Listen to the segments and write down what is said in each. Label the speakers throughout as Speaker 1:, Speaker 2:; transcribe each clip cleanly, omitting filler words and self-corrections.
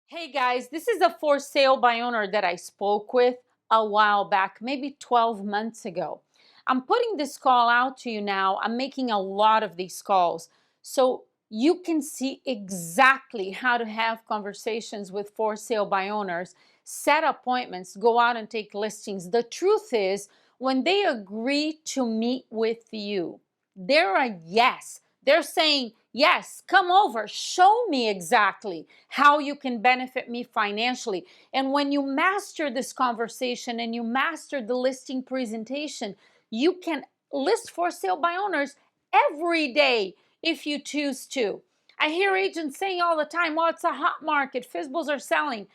Speaker 1: Hey guys, this is a for sale by owner that I spoke with a while back, maybe 12 months ago. I'm putting this call out to you now. I'm making a lot of these calls so you can see exactly how to have conversations with for sale by owners, set appointments, go out and take listings. The truth is, when they agree to meet with you, they're a yes. They're saying, yes, come over, show me exactly how you can benefit me financially. And when you master this conversation and you master the listing presentation, you can list for sale by owners every day if you choose to. I hear agents saying all the time, well, it's a hot market, FSBOs are selling.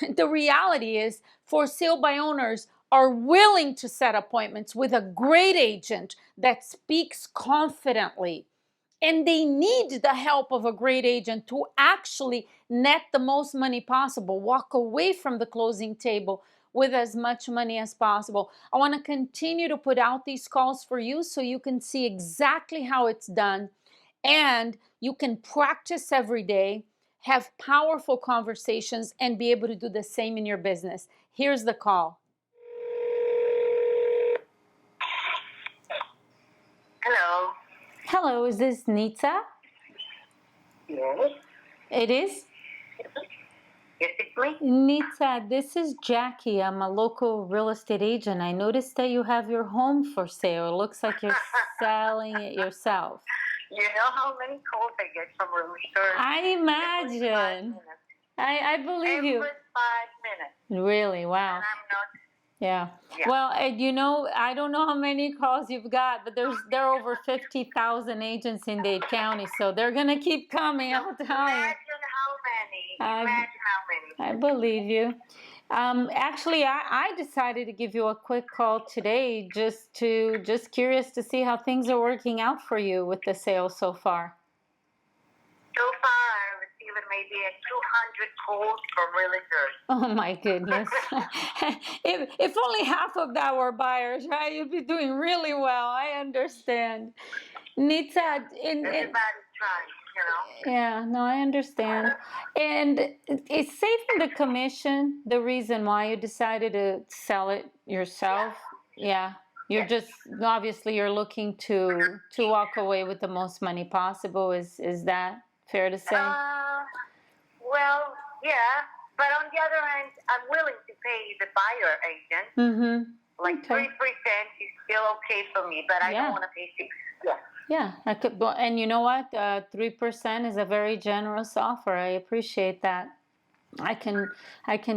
Speaker 1: The reality is, for sale by owners are willing to set appointments with a great agent that speaks confidently. And they need the help of a great agent to actually net the most money possible, walk away from the closing table with as much money as possible. I want to continue to put out these calls for you so you can see exactly how it's done, and you can practice every day, have powerful conversations, and be able to do the same in your business. Here's the call.
Speaker 2: Hello.
Speaker 1: Hello, is this Nita?
Speaker 2: Yes.
Speaker 1: It is?
Speaker 2: Yes, it's me.
Speaker 1: Nita, this is Jackie. I'm a local real estate agent. I noticed that you have your home for sale. It looks like you're selling it yourself.
Speaker 2: You know how many calls I get from realtors?
Speaker 1: I imagine. I believe you.
Speaker 2: Every 5 minutes.
Speaker 1: Really? Wow.
Speaker 2: And I'm not.
Speaker 1: Yeah.
Speaker 2: Yeah.
Speaker 1: Well, I don't know how many calls you've got, but there are over 50,000 agents in Dade County, so they're gonna keep coming. I'll tell you.
Speaker 2: Imagine how many.
Speaker 1: I believe you. Actually, I decided to give you a quick call today, just curious to see how things are working out for you with the sales so far.
Speaker 2: So far, I received maybe 200 calls from realtors.
Speaker 1: Oh my goodness. if only half of that were buyers, right? You'd be doing really well. I understand. Nita,
Speaker 2: Everybody's trying, you know?
Speaker 1: yeah, no, I understand. And is saving the commission the reason why you decided to sell it yourself? Yeah. You're just obviously you're looking to walk away with the most money possible. Is that fair to say?
Speaker 2: Well, yeah, but on the other hand, I'm willing to pay the buyer agent.
Speaker 1: Mm-hmm.
Speaker 2: Like 3% is still okay for me, but I don't want to pay 6. Yeah.
Speaker 1: Yeah, I could, and you know what? 3% is a very generous offer. I appreciate that. I can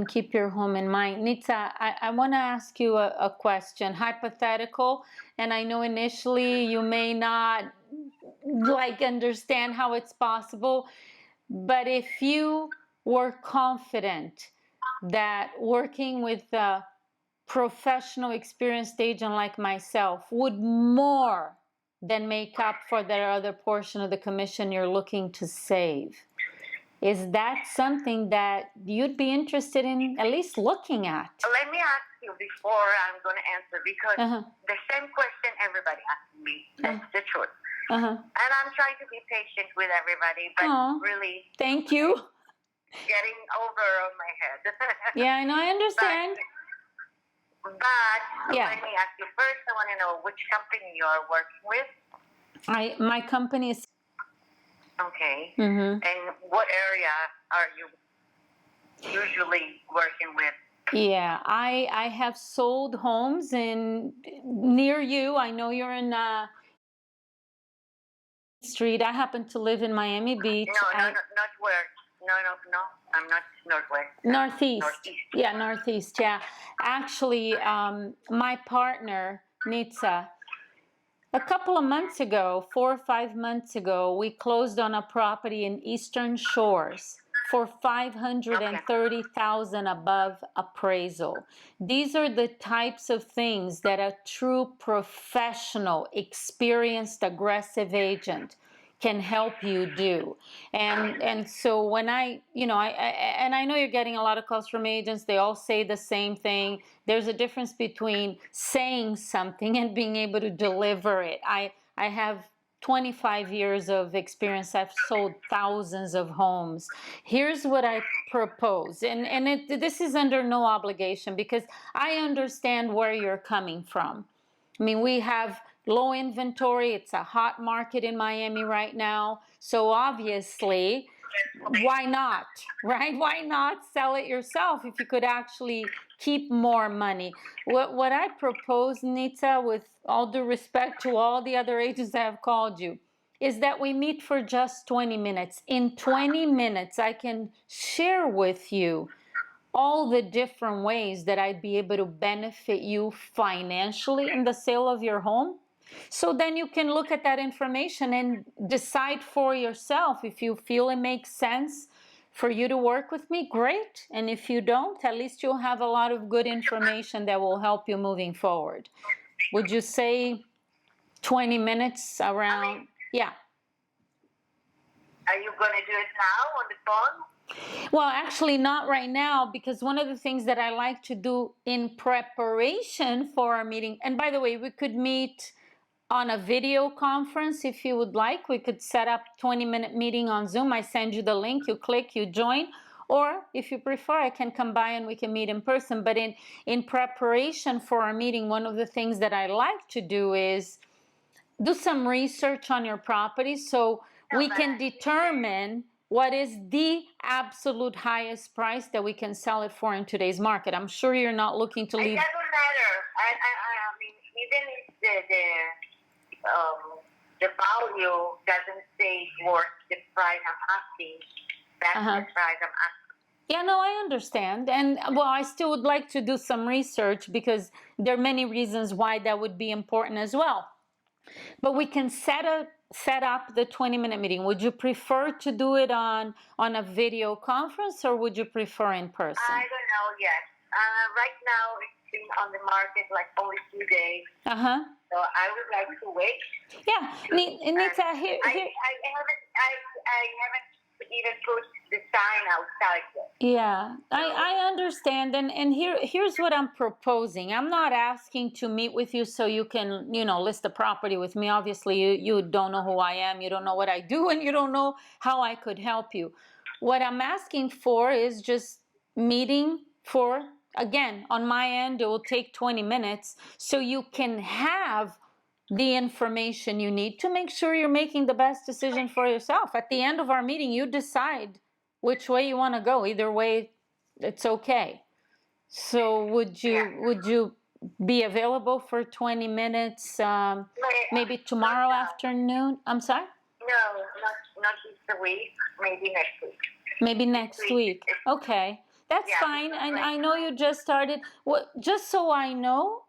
Speaker 1: keep your home in mind. Nita, I want to ask you a question, hypothetical, and I know initially you may not understand how it's possible, but if you were confident that working with a professional experienced agent like myself would more than make up for the other portion of the commission you're looking to save, is that something that you'd be interested in at least looking at?
Speaker 2: Let me ask you before I'm going to answer, because the same question everybody asks me. That's the truth. And I'm trying to be patient with everybody, but really...
Speaker 1: Thank you.
Speaker 2: Getting over on my head.
Speaker 1: Yeah, I know, I understand.
Speaker 2: But let me ask you first, I want to know which company you are working with.
Speaker 1: My company is...
Speaker 2: Okay. And what area are you usually working with?
Speaker 1: Yeah, I have sold homes near you. I know you're in Street. I happen to live in Miami Beach.
Speaker 2: No, not where. No, I'm not northwest.
Speaker 1: Northeast. Yeah, northeast. Yeah. Actually, my partner, Nitsa, a couple of months ago, 4 or 5 months ago, we closed on a property in Eastern Shores for $530,000 above appraisal. These are the types of things that a true professional, experienced, aggressive agent can help you do. And so when I know you're getting a lot of calls from agents, they all say the same thing. There's a difference between saying something and being able to deliver it. I have 25 years of experience. I've sold thousands of homes. Here's what I propose, and this is under no obligation because I understand where you're coming from. I mean, we have low inventory. It's a hot market in Miami right now. So obviously, why not, right? Why not sell it yourself if you could actually keep more money? What I propose, Nita, with all due respect to all the other agents that have called you, is that we meet for just 20 minutes. In 20 minutes, I can share with you all the different ways that I'd be able to benefit you financially in the sale of your home. So then you can look at that information and decide for yourself if you feel it makes sense for you to work with me, great. And if you don't, at least you'll have a lot of good information that will help you moving forward. Would you say 20 minutes around? Yeah.
Speaker 2: Are you going to do it now on the phone?
Speaker 1: Well, actually not right now, because one of the things that I like to do in preparation for our meeting, and by the way, we could meet on a video conference if you would like. We could set up 20-minute meeting on Zoom. I send you the link, you click, you join, or if you prefer, I can come by and we can meet in person. But in preparation for our meeting, one of the things that I like to do is do some research on your property so we can determine what is the absolute highest price that we can sell it for in today's market. I'm sure you're not looking to leave.
Speaker 2: It doesn't matter. I mean, even if the value doesn't say worth the price I'm asking, that's the price I'm asking.
Speaker 1: Yeah, no, I understand. And well, I still would like to do some research because there are many reasons why that would be important as well. But we can set up the 20-minute meeting. Would you prefer to do it on a video conference or would you prefer in person?
Speaker 2: I don't know yet. Right now it's been on the market like only 2 days. So I would like to wait.
Speaker 1: Yeah, Nita, here.
Speaker 2: I haven't even put the sign outside yet.
Speaker 1: Yeah, I understand, and here's what I'm proposing. I'm not asking to meet with you so you can, list the property with me. Obviously, you don't know who I am, you don't know what I do, and you don't know how I could help you. What I'm asking for is just meeting for, again, on my end, it will take 20 minutes so you can have the information you need to make sure you're making the best decision for yourself. At the end of our meeting, you decide which way you want to go. Either way, it's okay. So would you be available for 20 minutes, maybe tomorrow afternoon? I'm sorry?
Speaker 2: No, not this week. Maybe next week.
Speaker 1: Maybe next week. Okay, that's fine. And I know you just started. Just so I know,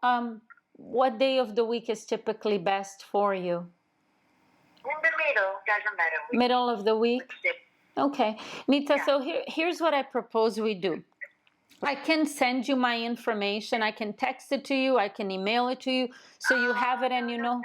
Speaker 1: what day of the week is typically best for you?
Speaker 2: In the middle, doesn't matter.
Speaker 1: Middle of the week? Okay. Nita, so here's what I propose we do. I can send you my information. I can text it to you. I can email it to you so you have it and you know.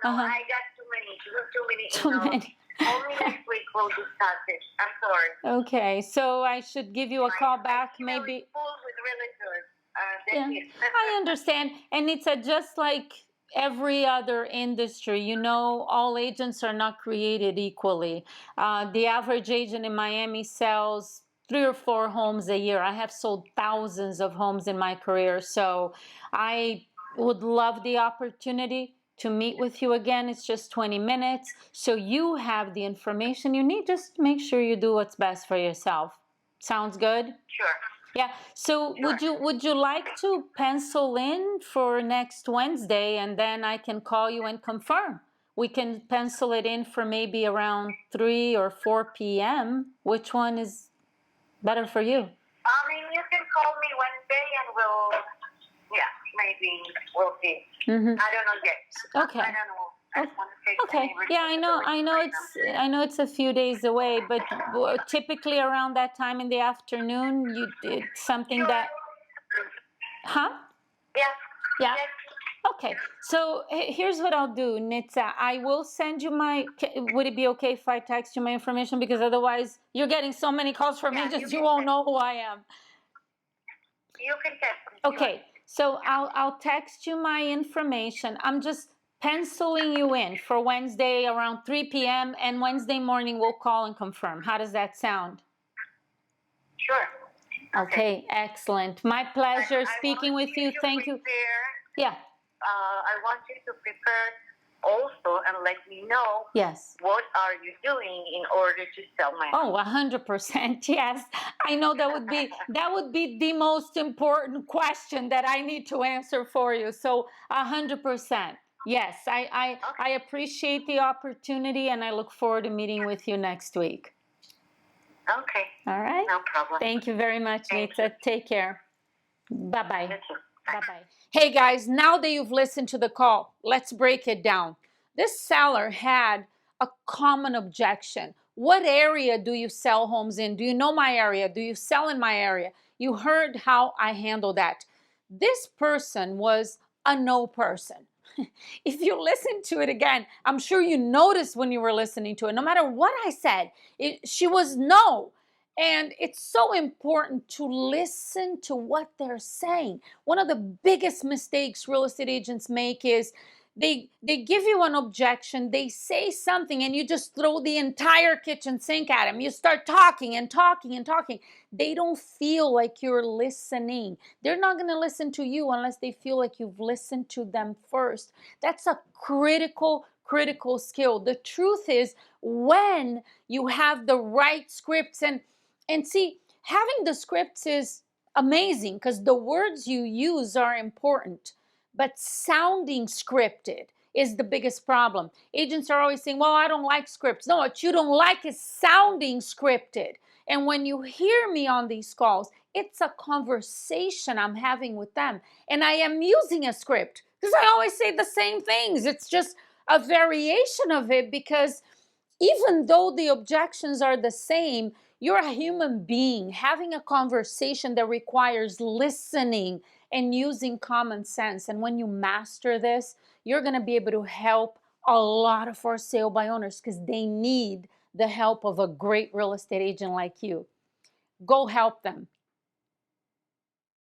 Speaker 2: No. I got too many emails. Only next week we'll discuss it. I'm sorry.
Speaker 1: Okay. So I should give you a call back maybe.
Speaker 2: Full with realtors.
Speaker 1: I understand. And it's just like every other industry, all agents are not created equally. The average agent in Miami sells 3 or 4 homes a year. I have sold thousands of homes in my career. So I would love the opportunity to meet with you again. It's just 20 minutes. So you have the information you need. Just make sure you do what's best for yourself. Sounds good?
Speaker 2: Sure.
Speaker 1: Yeah. So would you like to pencil in for next Wednesday and then I can call you and confirm? We can pencil it in for maybe around 3 or 4 p.m. Which one is better for you?
Speaker 2: I mean, you can call me Wednesday and maybe we'll see. I don't know yet.
Speaker 1: Okay.
Speaker 2: I don't know.
Speaker 1: Okay. Yeah, I know it's a few days away, but typically around that time in the afternoon, you did something that. Huh?
Speaker 2: Yeah.
Speaker 1: Yeah. Okay. So here's what I'll do, Nitsa. I will send you would it be okay if I text you my information? Because otherwise you're getting so many calls from agents, you won't know who I am.
Speaker 2: You can text me.
Speaker 1: Okay. So I'll text you my information. I'm just penciling you in for Wednesday around 3 p.m. and Wednesday morning we'll call and confirm. How does that sound?
Speaker 2: Sure.
Speaker 1: Okay, excellent. My pleasure speaking with you. Thank you. Yeah.
Speaker 2: I want you to prepare also and let me know.
Speaker 1: Yes.
Speaker 2: What are you doing in order to sell my
Speaker 1: home? Oh, 100%. Yes. I know that would be the most important question that I need to answer for you. So 100%. Yes, I appreciate the opportunity and I look forward to meeting with you next week.
Speaker 2: Okay.
Speaker 1: All right.
Speaker 2: No problem.
Speaker 1: Thank you very much, Nita. Take care. Bye-bye.
Speaker 2: You too.
Speaker 1: Bye-bye. Hey guys, now that you've listened to the call, let's break it down. This seller had a common objection. What area do you sell homes in? Do you know my area? Do you sell in my area? You heard how I handle that. This person was a no person. If you listen to it again, I'm sure you noticed when you were listening to it, no matter what I said, she was no. And it's so important to listen to what they're saying. One of the biggest mistakes real estate agents make is they give you an objection, they say something, and you just throw the entire kitchen sink at them. You start talking and talking and talking. They don't feel like you're listening. They're not going to listen to you unless they feel like you've listened to them first. That's a critical skill. The truth is, when you have the right scripts, and see, having the scripts is amazing because the words you use are important, but sounding scripted is the biggest problem. Agents are always saying, well, I don't like scripts. No, what you don't like is sounding scripted. And when you hear me on these calls, it's a conversation I'm having with them. And I am using a script because I always say the same things. It's just a variation of it because even though the objections are the same, you're a human being having a conversation that requires listening and using common sense. And when you master this, you're going to be able to help a lot of for sale by owners because they need the help of a great real estate agent like you. Go help them.